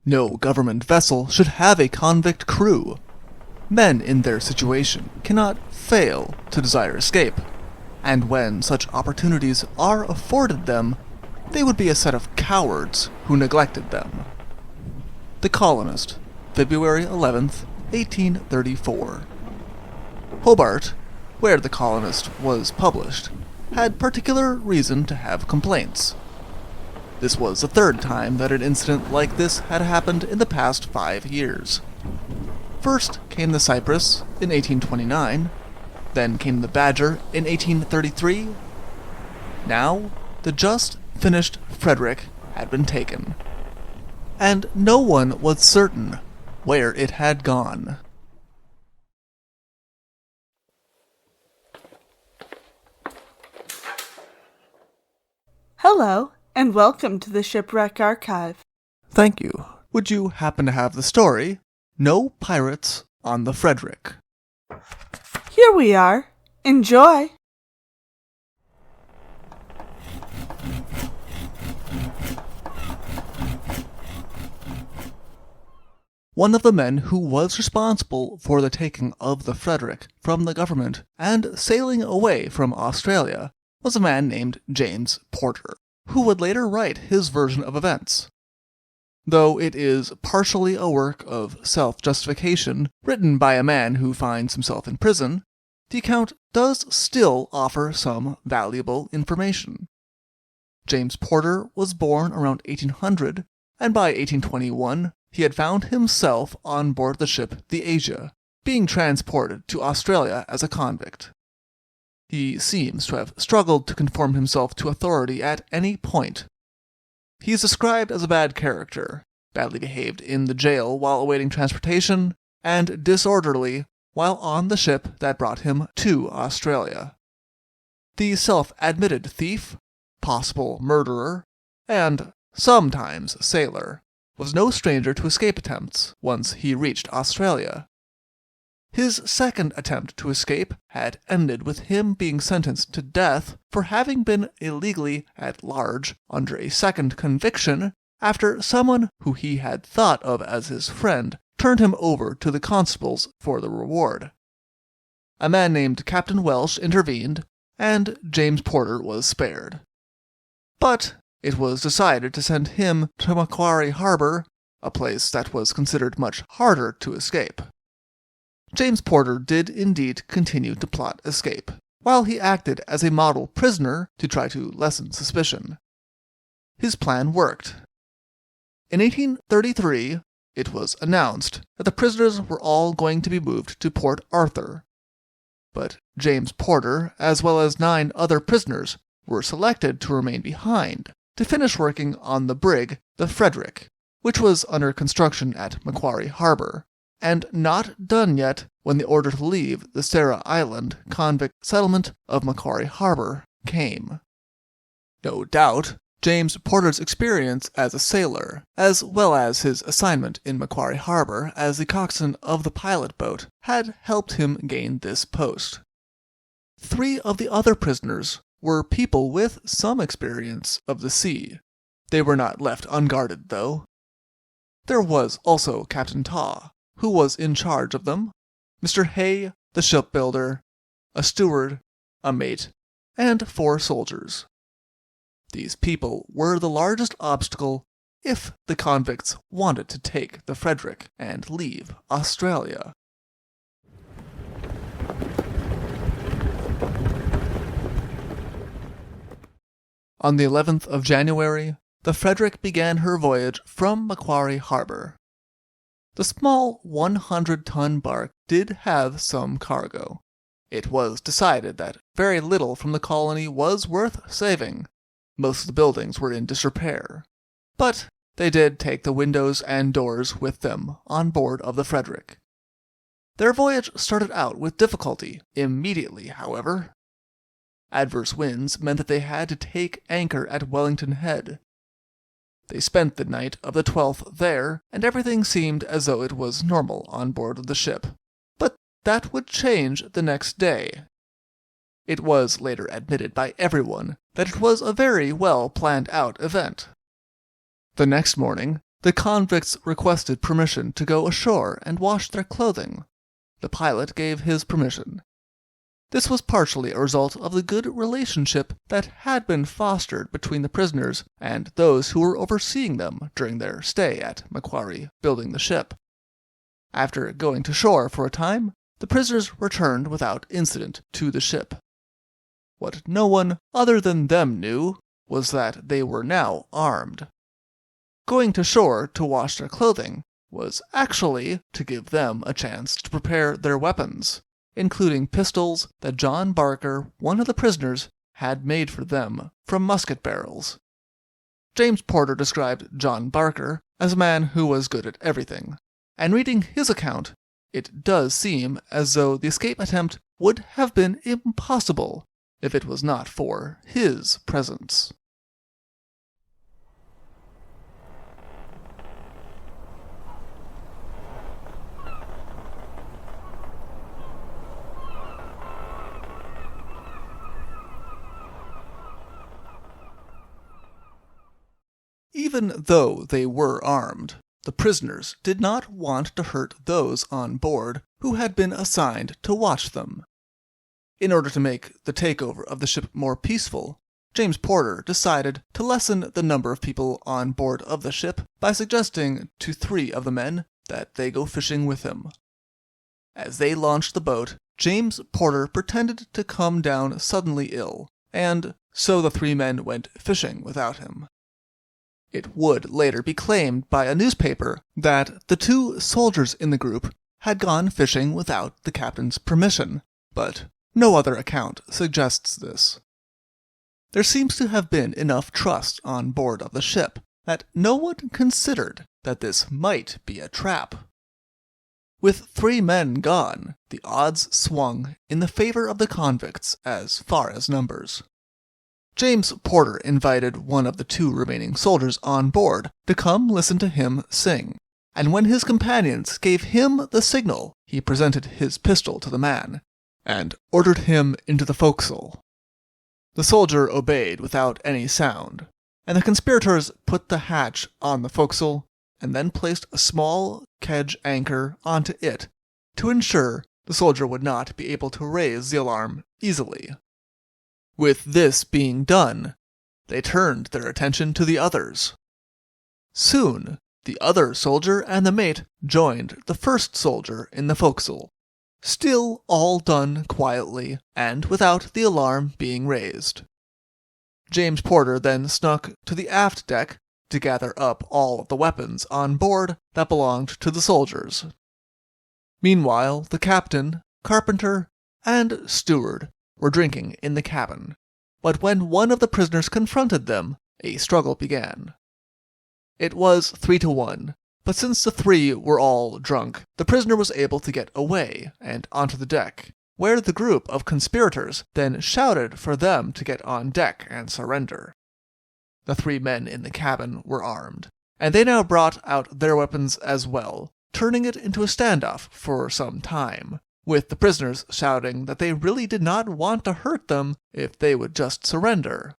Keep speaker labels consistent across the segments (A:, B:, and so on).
A: No government vessel should have a convict crew. Men in their situation cannot fail to desire escape, and when such opportunities are afforded them, they would be a set of cowards who neglected them. The Colonist, February 11th, 1834. Hobart, where The Colonist was published, had particular reason to have complaints. This was the third time that an incident like this had happened in the past 5 years. First came the Cyprus in 1829, then came the Badger in 1833. Now, the just finished Frederick had been taken, and no one was certain where it had gone.
B: Hello, and welcome to the Shipwreck Archive.
A: Thank you. Would you happen to have the story, No Pirates on the Frederick?
B: Here we are. Enjoy!
A: One of the men who was responsible for the taking of the Frederick from the government and sailing away from Australia was a man named James Porter, who would later write his version of events. Though it is partially a work of self-justification written by a man who finds himself in prison, the account does still offer some valuable information. James Porter was born around 1800, and by 1821 he had found himself on board the ship the Asia, being transported to Australia as a convict. He seems to have struggled to conform himself to authority at any point. He is described as a bad character, badly behaved in the jail while awaiting transportation, and disorderly while on the ship that brought him to Australia. The self-admitted thief, possible murderer, and sometimes sailor, was no stranger to escape attempts once he reached Australia. His second attempt to escape had ended with him being sentenced to death for having been illegally at large under a second conviction after someone who he had thought of as his friend turned him over to the constables for the reward. A man named Captain Welsh intervened, and James Porter was spared. But it was decided to send him to Macquarie Harbour, a place that was considered much harder to escape. James Porter did indeed continue to plot escape, while he acted as a model prisoner to try to lessen suspicion. His plan worked. In 1833, it was announced that the prisoners were all going to be moved to Port Arthur. But James Porter, as well as 9 other prisoners, were selected to remain behind to finish working on the brig, the Frederick, which was under construction at Macquarie Harbour, and not done yet when the order to leave the Sarah Island convict settlement of Macquarie Harbour came. No doubt, James Porter's experience as a sailor, as well as his assignment in Macquarie Harbour as the coxswain of the pilot boat, had helped him gain this post. 3 of the other prisoners were people with some experience of the sea. They were not left unguarded, though. There was also Captain Taw, who was in charge of them, Mr. Hay, the shipbuilder, a steward, a mate, and 4 soldiers. These people were the largest obstacle if the convicts wanted to take the Frederick and leave Australia. On the 11th of January, the Frederick began her voyage from Macquarie Harbour. The small 100-ton bark did have some cargo. It was decided that very little from the colony was worth saving. Most of the buildings were in disrepair. But they did take the windows and doors with them on board of the Frederick. Their voyage started out with difficulty immediately, however. Adverse winds meant that they had to take anchor at Wellington Head. They spent the night of the 12th there, and everything seemed as though it was normal on board of the ship. But that would change the next day. It was later admitted by everyone that it was a very well planned out event. The next morning, The convicts requested permission to go ashore and wash their clothing. The pilot gave his permission. This was partially a result of the good relationship that had been fostered between the prisoners and those who were overseeing them during their stay at Macquarie building the ship. After going to shore for a time, the prisoners returned without incident to the ship. What no one other than them knew was that they were now armed. Going to shore to wash their clothing was actually to give them a chance to prepare their weapons, including pistols that John Barker, one of the prisoners, had made for them from musket barrels. James Porter described John Barker as a man who was good at everything, and reading his account, it does seem as though the escape attempt would have been impossible if it was not for his presence. Even though they were armed, the prisoners did not want to hurt those on board who had been assigned to watch them. In order to make the takeover of the ship more peaceful, James Porter decided to lessen the number of people on board of the ship by suggesting to 3 of the men that they go fishing with him. As they launched the boat, James Porter pretended to come down suddenly ill, and so the 3 men went fishing without him. It would later be claimed by a newspaper that the 2 soldiers in the group had gone fishing without the captain's permission, but no other account suggests this. There seems to have been enough trust on board of the ship that no one considered that this might be a trap. With 3 men gone, the odds swung in the favor of the convicts as far as numbers. James Porter invited one of the 2 remaining soldiers on board to come listen to him sing, and when his companions gave him the signal, he presented his pistol to the man, and ordered him into the forecastle. The soldier obeyed without any sound, and the conspirators put the hatch on the forecastle, and then placed a small kedge anchor onto it to ensure the soldier would not be able to raise the alarm easily. With this being done, they turned their attention to the others. Soon, the other soldier and the mate joined the first soldier in the forecastle, still all done quietly and without the alarm being raised. James Porter then snuck to the aft deck to gather up all of the weapons on board that belonged to the soldiers. Meanwhile, the captain, carpenter, and steward were drinking in the cabin, but when one of the prisoners confronted them, a struggle began. It was 3-1, but since the 3 were all drunk, the prisoner was able to get away and onto the deck, where the group of conspirators then shouted for them to get on deck and surrender. The 3 men in the cabin were armed, and they now brought out their weapons as well, turning it into a standoff for some time, with the prisoners shouting that they really did not want to hurt them if they would just surrender.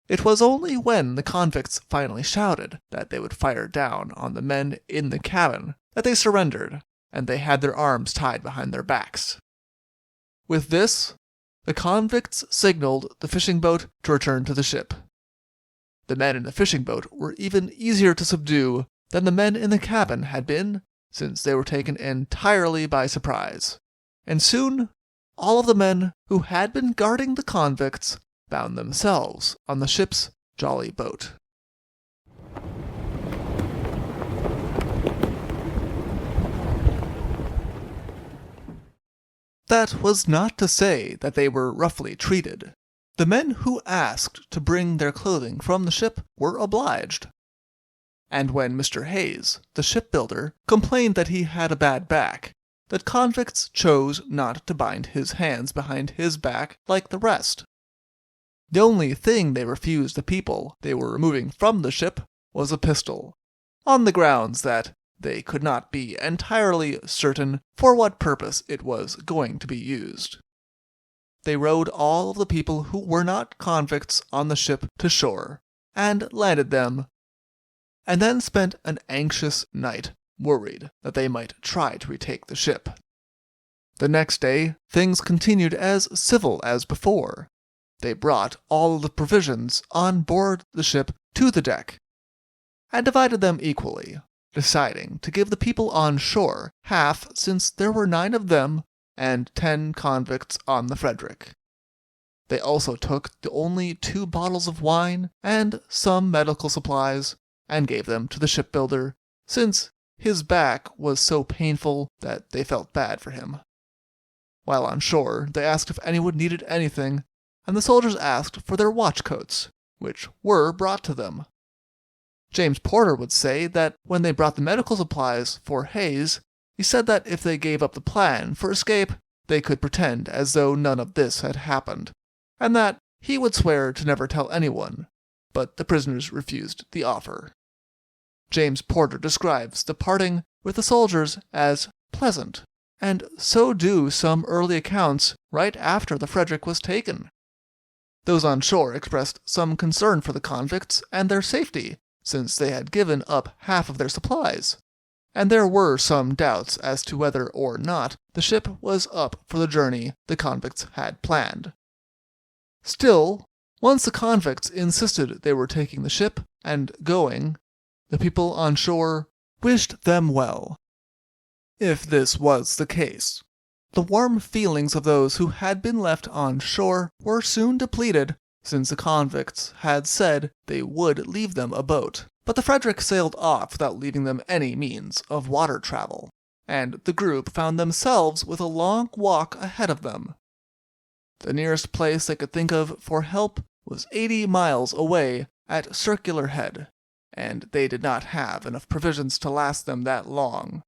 A: It was only when the convicts finally shouted that they would fire down on the men in the cabin that they surrendered, and they had their arms tied behind their backs. With this, the convicts signaled the fishing boat to return to the ship. The men in the fishing boat were even easier to subdue than the men in the cabin had been, since they were taken entirely by surprise, and soon all of the men who had been guarding the convicts found themselves on the ship's jolly boat. That was not to say that they were roughly treated. The men who asked to bring their clothing from the ship were obliged. And when Mr. Hayes, the shipbuilder, complained that he had a bad back, the convicts chose not to bind his hands behind his back like the rest. The only thing they refused the people they were removing from the ship was a pistol, on the grounds that they could not be entirely certain for what purpose it was going to be used. They rowed all of the people who were not convicts on the ship to shore, and landed them and then spent an anxious night, worried that they might try to retake the ship. The next day, things continued as civil as before. They brought all the provisions on board the ship to the deck, and divided them equally, deciding to give the people on shore half since there were 9 of them and 10 convicts on the Frederick. They also took the only 2 bottles of wine and some medical supplies and gave them to the shipbuilder, since his back was so painful that they felt bad for him. While on shore, they asked if anyone needed anything, and the soldiers asked for their watch coats, which were brought to them. James Porter would say that when they brought the medical supplies for Hayes, he said that if they gave up the plan for escape, they could pretend as though none of this had happened, and that he would swear to never tell anyone, but the prisoners refused the offer. James Porter describes the parting with the soldiers as pleasant, and so do some early accounts right after the Frederick was taken. Those on shore expressed some concern for the convicts and their safety, since they had given up half of their supplies, and there were some doubts as to whether or not the ship was up for the journey the convicts had planned. Still, once the convicts insisted they were taking the ship and going, the people on shore wished them well. If this was the case, the warm feelings of those who had been left on shore were soon depleted, since the convicts had said they would leave them a boat. But the Frederick sailed off without leaving them any means of water travel, and the group found themselves with a long walk ahead of them. The nearest place they could think of for help was 80 miles away at Circular Head, and they did not have enough provisions to last them that long.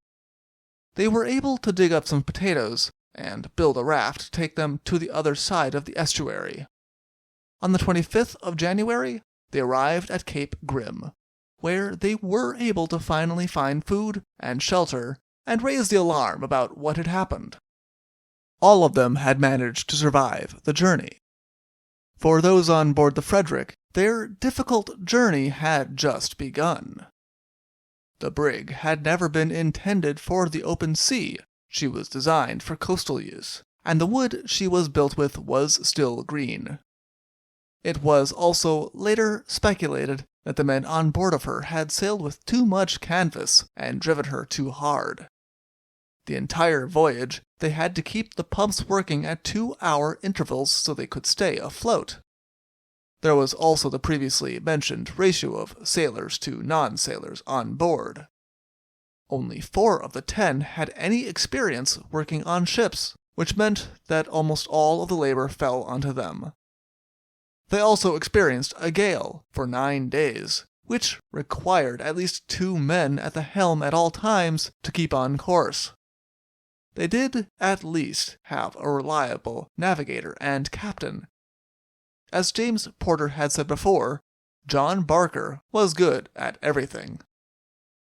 A: They were able to dig up some potatoes and build a raft to take them to the other side of the estuary. On the 25th of January, they arrived at Cape Grim, where they were able to finally find food and shelter and raise the alarm about what had happened. All of them had managed to survive the journey. For those on board the Frederick, their difficult journey had just begun. The brig had never been intended for the open sea. She was designed for coastal use, and the wood she was built with was still green. It was also later speculated that the men on board of her had sailed with too much canvas and driven her too hard. The entire voyage, they had to keep the pumps working at 2-hour intervals so they could stay afloat. There was also the previously mentioned ratio of sailors to non-sailors on board. Only 4 of the 10 had any experience working on ships, which meant that almost all of the labor fell onto them. They also experienced a gale for 9 days, which required at least 2 men at the helm at all times to keep on course. They did at least have a reliable navigator and captain. As James Porter had said before, John Barker was good at everything.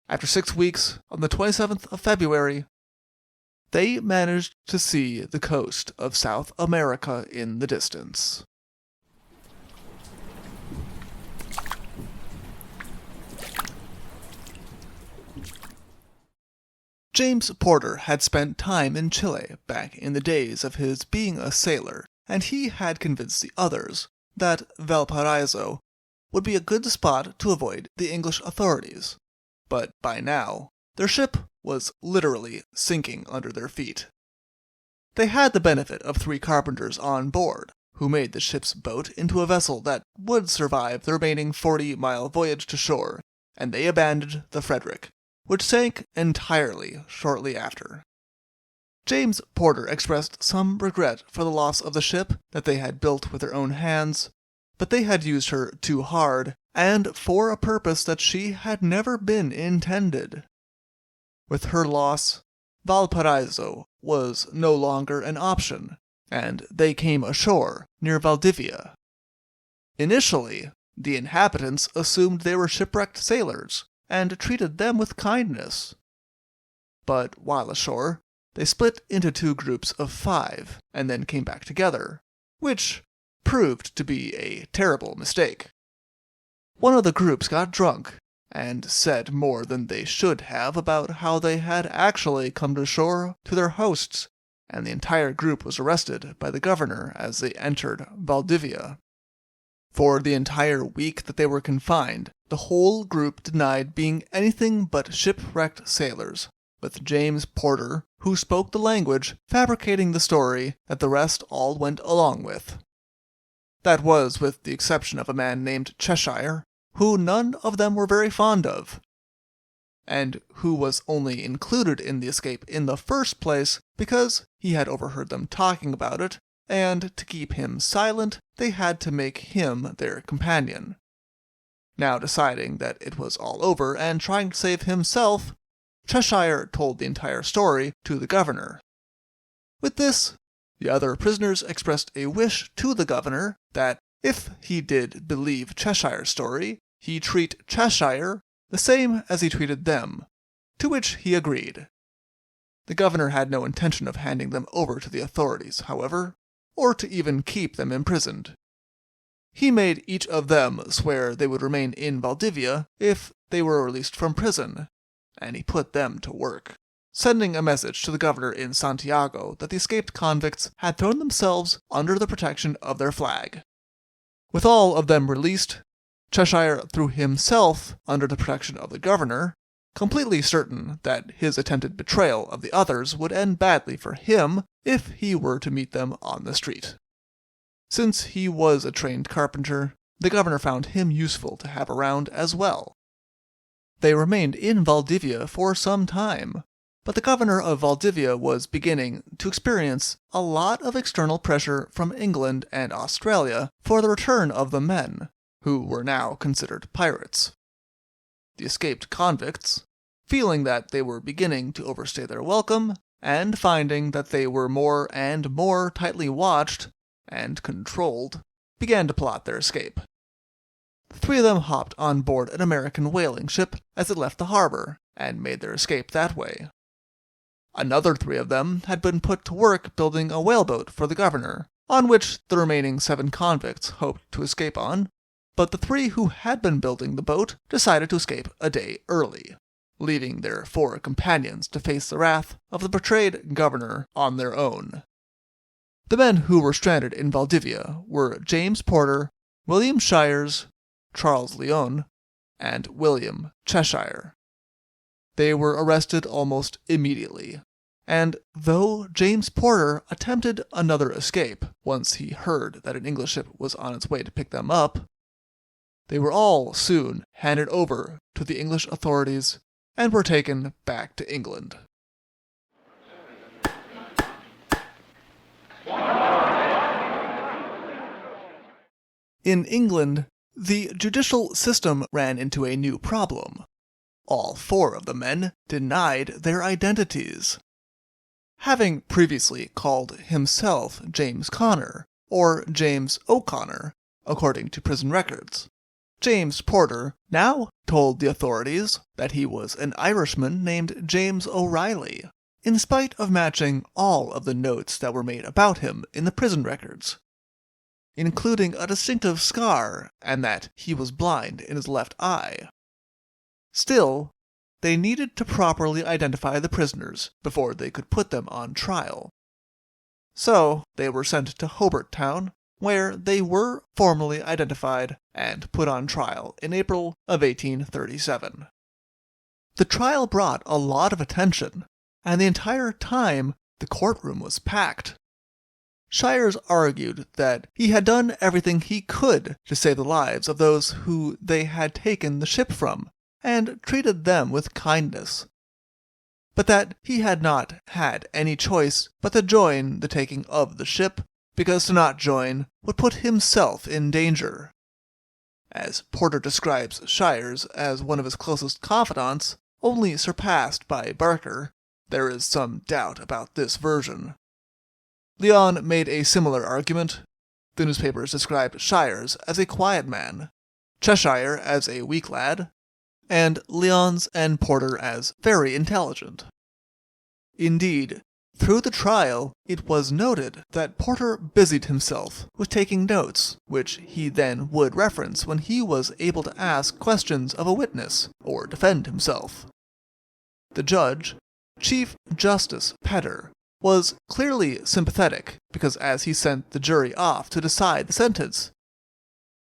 A: After 6 weeks, on the 27th of February, they managed to see the coast of South America in the distance. James Porter had spent time in Chile back in the days of his being a sailor, and he had convinced the others that Valparaiso would be a good spot to avoid the English authorities. But by now, their ship was literally sinking under their feet. They had the benefit of 3 carpenters on board, who made the ship's boat into a vessel that would survive the remaining 40-mile voyage to shore, and they abandoned the Frederick, which sank entirely shortly after. James Porter expressed some regret for the loss of the ship that they had built with their own hands, but they had used her too hard, and for a purpose that she had never been intended. With her loss, Valparaiso was no longer an option, and they came ashore near Valdivia. Initially, the inhabitants assumed they were shipwrecked sailors, and treated them with kindness. But while ashore, they split into 2 groups of 5, and then came back together, which proved to be a terrible mistake. One of the groups got drunk, and said more than they should have about how they had actually come to shore to their hosts, and the entire group was arrested by the governor as they entered Valdivia. For the entire week that they were confined, the whole group denied being anything but shipwrecked sailors, with James Porter, who spoke the language, fabricating the story that the rest all went along with. That was with the exception of a man named Cheshire, who none of them were very fond of, and who was only included in the escape in the first place because he had overheard them talking about it, and to keep him silent, they had to make him their companion. Now deciding that it was all over and trying to save himself, Cheshire told the entire story to the governor. With this, the other prisoners expressed a wish to the governor that, if he did believe Cheshire's story, he treat Cheshire the same as he treated them, to which he agreed. The governor had no intention of handing them over to the authorities, however, or to even keep them imprisoned. He made each of them swear they would remain in Valdivia if they were released from prison, and he put them to work, sending a message to the governor in Santiago that the escaped convicts had thrown themselves under the protection of their flag. With all of them released, Cheshire threw himself under the protection of the governor, completely certain that his attempted betrayal of the others would end badly for him if he were to meet them on the street. Since he was a trained carpenter, the governor found him useful to have around as well. They remained in Valdivia for some time, but the governor of Valdivia was beginning to experience a lot of external pressure from England and Australia for the return of the men, who were now considered pirates. The escaped convicts, feeling that they were beginning to overstay their welcome, and finding that they were more and more tightly watched and controlled, began to plot their escape. The three of them hopped on board an American whaling ship as it left the harbor, and made their escape that way. Another three of them had been put to work building a whaleboat for the governor, on which the remaining 7 convicts hoped to escape on, but the 3 who had been building the boat decided to escape a day early, leaving their 4 companions to face the wrath of the betrayed governor on their own. The men who were stranded in Valdivia were James Porter, William Shires, Charles Leon, and William Cheshire. They were arrested almost immediately, and though James Porter attempted another escape once he heard that an English ship was on its way to pick them up, they were all soon handed over to the English authorities and were taken back to England. In England, the judicial system ran into a new problem. All 4 of the men denied their identities. Having previously called himself James Connor, or James O'Connor, according to prison records, James Porter now told the authorities that he was an Irishman named James O'Reilly, in spite of matching all of the notes that were made about him in the prison records, including a distinctive scar and that he was blind in his left eye. Still, they needed to properly identify the prisoners before they could put them on trial. So they were sent to Hobart town, where they were formally identified and put on trial in April of 1837. The trial brought a lot of attention, and the entire time the courtroom was packed. Shires argued that he had done everything he could to save the lives of those who they had taken the ship from, and treated them with kindness, but that he had not had any choice but to join the taking of the ship, because to not join would put himself in danger. As Porter describes Shires as one of his closest confidants, only surpassed by Barker, there is some doubt about this version. Leon made a similar argument. The newspapers described Shires as a quiet man, Cheshire as a weak lad, and Leon's and Porter as very intelligent. Indeed, Through the trial, it was noted that Porter busied himself with taking notes, which he then would reference when he was able to ask questions of a witness or defend himself. The judge, Chief Justice Petter, was clearly sympathetic because as he sent the jury off to decide the sentence,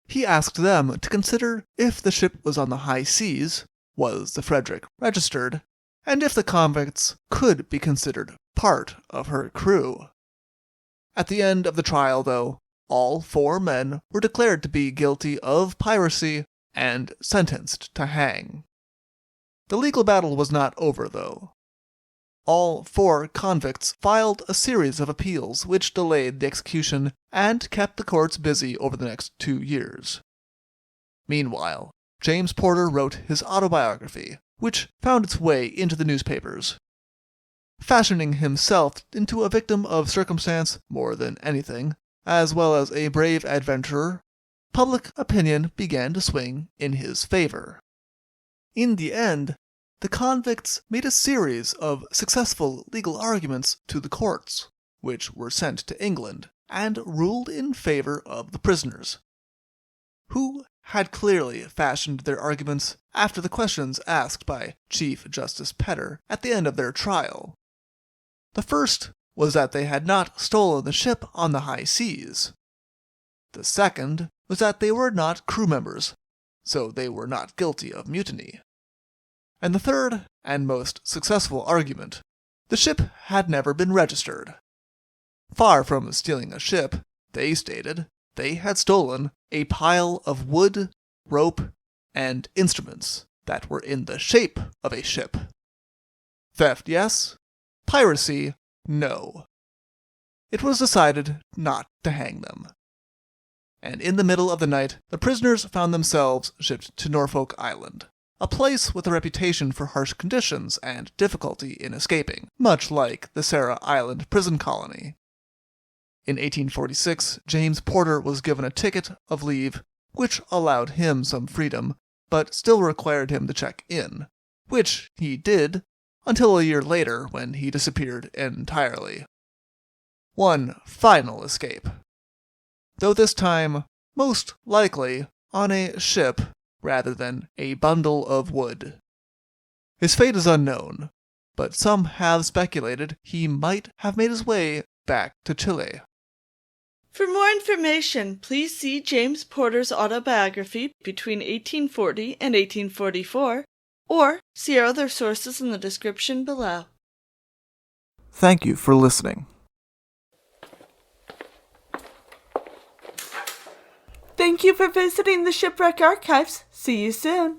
A: he asked them to consider if the ship was on the high seas, was the Frederick registered, and if the convicts could be considered part of her crew. At the end of the trial, though, all 4 men were declared to be guilty of piracy and sentenced to hang. The legal battle was not over, though. All 4 convicts filed a series of appeals which delayed the execution and kept the courts busy over the next 2 years. Meanwhile, James Porter wrote his autobiography, which found its way into the newspapers. Fashioning himself into a victim of circumstance more than anything, as well as a brave adventurer, public opinion began to swing in his favor. In the end, the convicts made a series of successful legal arguments to the courts, which were sent to England and ruled in favor of the prisoners, who had clearly fashioned their arguments after the questions asked by Chief Justice Petter at the end of their trial. The first was that they had not stolen the ship on the high seas. The second was that they were not crew members, so they were not guilty of mutiny. And the third, and most successful argument, the ship had never been registered. Far from stealing a ship, they stated, they had stolen a pile of wood, rope, and instruments that were in the shape of a ship. Theft, yes. Piracy, no. It was decided not to hang them. And in the middle of the night, the prisoners found themselves shipped to Norfolk Island, a place with a reputation for harsh conditions and difficulty in escaping, much like the Sarah Island prison colony. In 1846, James Porter was given a ticket of leave, which allowed him some freedom, but still required him to check in, which he did until a year later when he disappeared entirely. One final escape, though this time most likely on a ship rather than a bundle of wood. His fate is unknown, but some have speculated he might have made his way back to Chile.
B: For more information, please see James Porter's autobiography between 1840 and 1844, or see our other sources in the description below.
A: Thank you for listening.
B: Thank you for visiting the Shipwreck Archives. See you soon.